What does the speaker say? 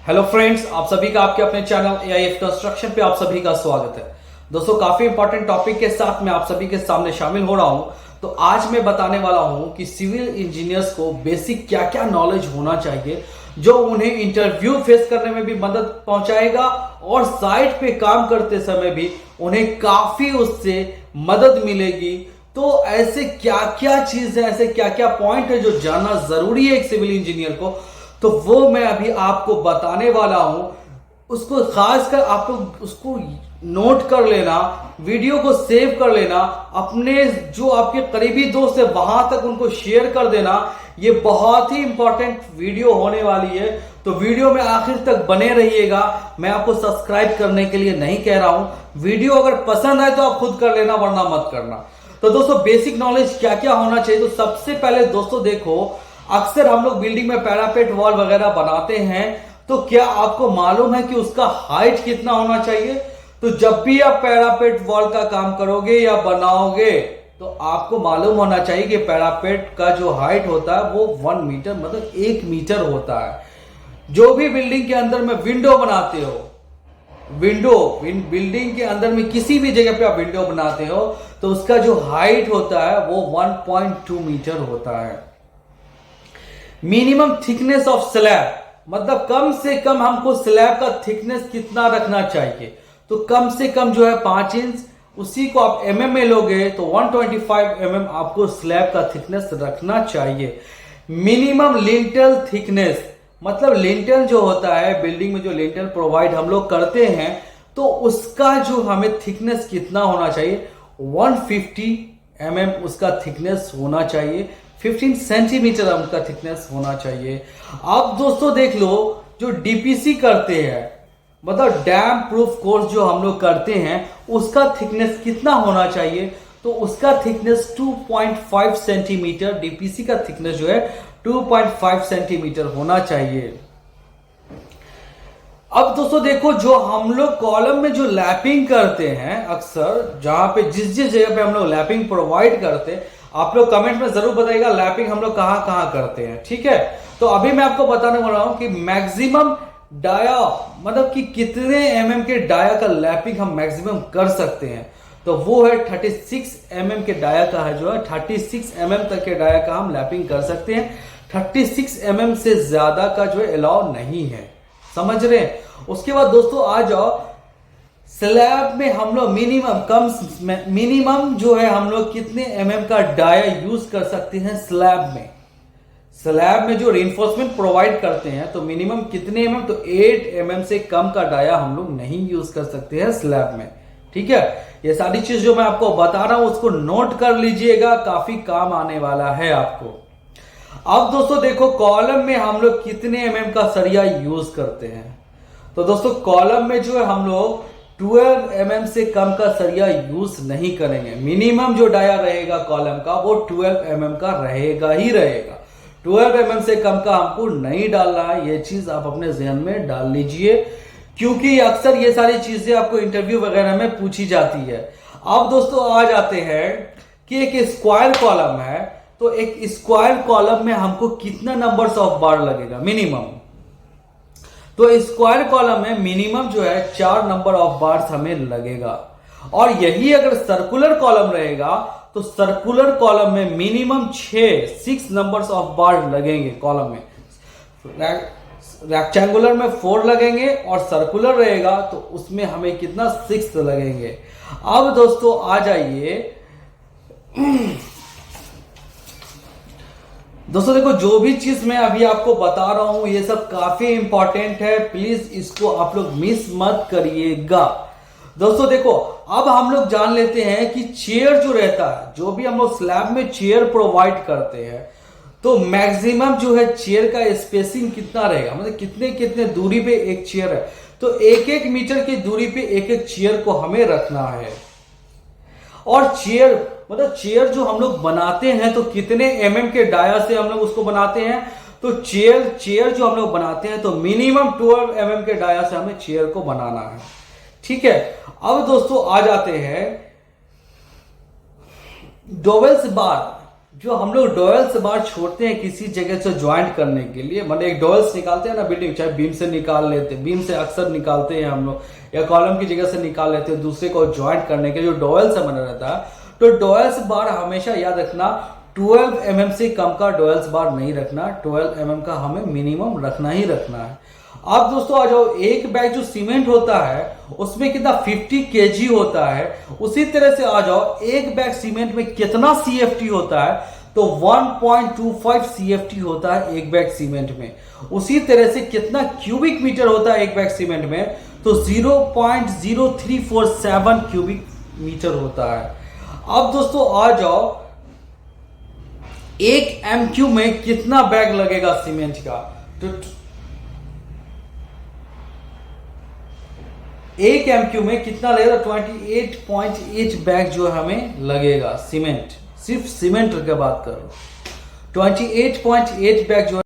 Hello friends, आप सभी का आपके अपने चैनल एआईएफ कंस्ट्रक्शन पे आप सभी का स्वागत है। दोस्तों, काफी इंपॉर्टेंट टॉपिक के साथ मैं आप सभी के सामने शामिल हो रहा हूं। तो आज मैं बताने वाला हूं कि सिविल इंजीनियर्स को बेसिक क्या क्या नॉलेज होना चाहिए जो उन्हें इंटरव्यू फेस करने में भी मदद पहुंचाएगा और साइट पे काम करते समय भी उन्हें काफी उससे मदद मिलेगी। तो ऐसे क्या क्या चीज है, ऐसे क्या क्या पॉइंट है जो जानना जरूरी है एक सिविल इंजीनियर को, तो वो मैं अभी आपको बताने वाला हूं। उसको खासकर आप लोग उसको नोट कर लेना, वीडियो को सेव कर लेना, अपने जो आपके करीबी दोस्त है वहां तक उनको शेयर कर देना। ये बहुत ही इंपॉर्टेंट वीडियो होने वाली है, तो वीडियो में आखिर तक बने रहिएगा। मैं आपको सब्सक्राइब करने के लिए नहीं कह रहा हूं। वीडियो अगर पसंद आए तो आप खुद कर लेना, वरना मत करना। तो दोस्तों, बेसिक नॉलेज क्या क्या होना चाहिए, तो सबसे पहले दोस्तों देखो, अक्सर हम लोग बिल्डिंग में पैरापेट वॉल वगैरह बनाते हैं, तो क्या आपको मालूम है कि उसका हाइट कितना होना चाहिए? तो जब भी आप पैरापेट वॉल का काम करोगे या बनाओगे तो आपको मालूम होना चाहिए कि पैरापेट का जो हाइट होता है वो 1 मीटर मतलब 1 मीटर होता है। जो भी बिल्डिंग के अंदर में विंडो बनाते हो, बिल्डिंग के अंदर में किसी भी जगह पे आप विंडो बनाते हो तो उसका जो हाइट होता है वो 1.2 मीटर होता है। मिनिमम थिकनेस ऑफ स्लैब, मतलब कम से कम हमको स्लैब का थिकनेस कितना रखना चाहिए, तो कम से कम जो है 5 इंच। उसी को आप mm में लोगे तो 125 mm आपको स्लैब का थिकनेस रखना चाहिए। मिनिमम लिंटल थिकनेस, मतलब लिंटल जो होता है बिल्डिंग में, जो लिंटल प्रोवाइड हम लोग करते हैं, तो उसका जो हमें थिकनेस कितना होना चाहिए, 150 mm उसका थिकनेस होना चाहिए। 15 सेंटीमीटर उनका थिकनेस होना चाहिए। अब दोस्तों देख लो, जो डीपीसी करते हैं, मतलब डैम प्रूफ कोर्स जो हम लोग करते हैं, उसका थिकनेस कितना होना चाहिए, तो उसका थिकनेस 2.5 सेंटीमीटर, डीपीसी का थिकनेस जो है 2.5 सेंटीमीटर होना चाहिए। अब दोस्तों देखो, जो हम लोग कॉलम में जो लैपिंग करते हैं, अक्सर जहां पे जिस जगह पे हम लोग लैपिंग प्रोवाइड करते हैं, आप लोग कमेंट में जरूर बताइएगा लैपिंग हम लोग कहां कहां करते हैं, ठीक है। तो अभी मैं आपको बताने वाला हूं कि मैक्सिमम डाया, मतलब कि कितने mm के डाया का लैपिंग हम मैक्सिमम कर सकते हैं, तो वो है 36 mm के डाया का है, जो है 36 mm तक के डाया का हम लैपिंग कर सकते हैं। 36 mm से ज्यादा का जो है अलाउ नहीं है, समझ रहे हैं। उसके बाद दोस्तों आ जाओ, स्लैब में हम लोग मिनिमम जो है हम लोग कितने mm का डाया यूज कर सकते हैं स्लैब में जो रिइंफोर्समेंट प्रोवाइड करते हैं, तो मिनिमम कितने mm, तो 8 mm से कम का डाया हम लोग नहीं यूज कर सकते हैं स्लैब में, ठीक है। ये सारी चीज जो मैं आपको बता रहा हूं उसको नोट कर लीजिएगा, काफी काम आने वाला है आपको। अब दोस्तों देखो, कॉलम में हम लोग कितने mm का सरिया यूज करते हैं, तो दोस्तों कॉलम में जो है हम लोग 12 mm से कम का सरिया यूज नहीं करेंगे। मिनिमम जो डाया रहेगा कॉलम का वो 12 mm का रहेगा ही रहेगा। 12 mm से कम का हमको नहीं डालना है, ये चीज आप अपने जहन में डाल लीजिए, क्योंकि अक्सर ये सारी चीजें आपको इंटरव्यू वगैरह में पूछी जाती है। अब दोस्तों आ जाते हैं कि एक स्क्वायर कॉलम है, तो एक स्क्वायर कॉलम में हमको कितना नंबर्स ऑफ बार लगेगा मिनिमम, तो स्क्वायर कॉलम में मिनिमम जो है 4 नंबर ऑफ बार्स हमें लगेगा। और यही अगर सर्कुलर कॉलम रहेगा तो सर्कुलर कॉलम में मिनिमम 6 नंबर्स ऑफ बार लगेंगे कॉलम में। रेक्टेंगुलर में 4 लगेंगे और सर्कुलर रहेगा तो उसमें हमें कितना 6 लगेंगे। अब दोस्तों आ जाइए, दोस्तों देखो, जो भी चीज मैं अभी आपको बता रहा हूं ये सब काफी इंपॉर्टेंट है, प्लीज इसको आप लोग मिस मत करिएगा। दोस्तों देखो, अब हम लोग जान लेते हैं कि चेयर जो रहता है, जो भी हम लोग स्लैब में चेयर प्रोवाइड करते हैं, तो मैक्सिमम जो है चेयर का स्पेसिंग कितना रहेगा, मतलब कितने कितने दूरी पे एक चेयर है, तो 1-1 मीटर की दूरी पे एक चेयर को हमें रखना है। और चेयर, मतलब चेयर जो हम लोग बनाते हैं तो कितने mm के डाया से हम लोग उसको बनाते हैं, तो चेयर जो हम लोग बनाते हैं तो मिनिमम 12 mm के डाया से हमें चेयर को बनाना है, ठीक है। अब दोस्तों आ जाते हैं डोवेल्स बार। जो हम लोग डॉयल्स बार छोड़ते हैं किसी जगह से ज्वाइंट करने के लिए, मतलब एक डॉयल्स निकालते हैं ना बिल्डिंग, चाहे बीम से निकाल लेते हैं, बीम से अक्सर निकालते हैं हम लोग, या कॉलम की जगह से निकाल लेते हैं दूसरे को ज्वाइंट करने के लिए, जो डॉयल से बना रहता है। तो डॉयल्स बार हमेशा याद रखना 12 mm से कम का डॉयल्स बार नहीं रखना, 12 mm का हमें मिनिमम रखना ही रखना है। अब दोस्तों आ जाओ, एक बैग जो सीमेंट होता है उसमें कितना 50 kg होता है। उसी तरह से आ जाओ, एक बैग सीमेंट में कितना CFT होता है, तो 1.25 CFT होता है एक बैग सीमेंट में। उसी तरह से कितना क्यूबिक मीटर होता है एक बैग सीमेंट में, तो 0.0347 क्यूबिक मीटर होता है। अब दोस्तों आ जाओ, एक MQ में कितना बैग लगेगा सीमेंट का, तो एक MQ में कितना लगेगा, 28.8 बैग जो हमें लगेगा सीमेंट, सिर्फ सीमेंट की बात करो, 28.8 बैग जो